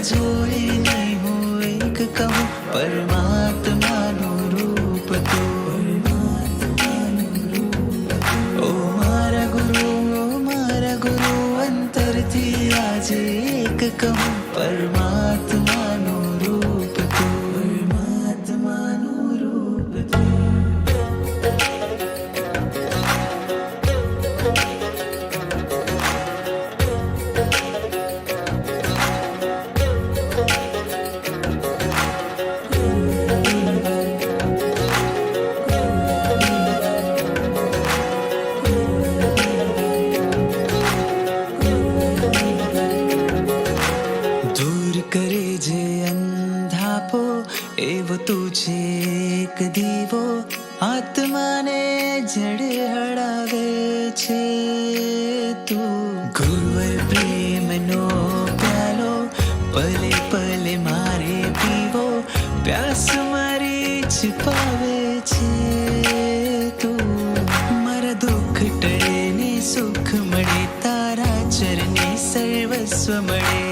જોઈને હું એક કહું, પરમાત્માનું રૂપ તું. ઓ મારા ગુરુ, અંતરથી આજે એક કહું, પરમાત્માનું રૂપ તું. પરમાત્માનું રૂપ તું. દૂર કરે જે અંધાપો, એવો તું છે એક દીવો, આત્માને જડે હળાવે છે તું. ગુરુવર પ્રેમનો પ્યાલો પલે પલે મારે પીવો, પ્યાસ મારી છુપાવે છે તું. મારા દુઃખ ટળે ને સુખ મળે, તારા ચરણે સર્વસ્વ મળે.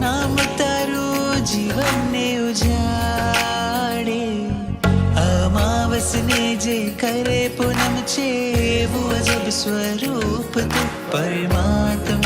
નામ તારું જીવનને ઉજાડે, અમાવસને જે કરે પૂનમ છે, એવું અજબ સ્વરૂપ તું. પરમાત્મા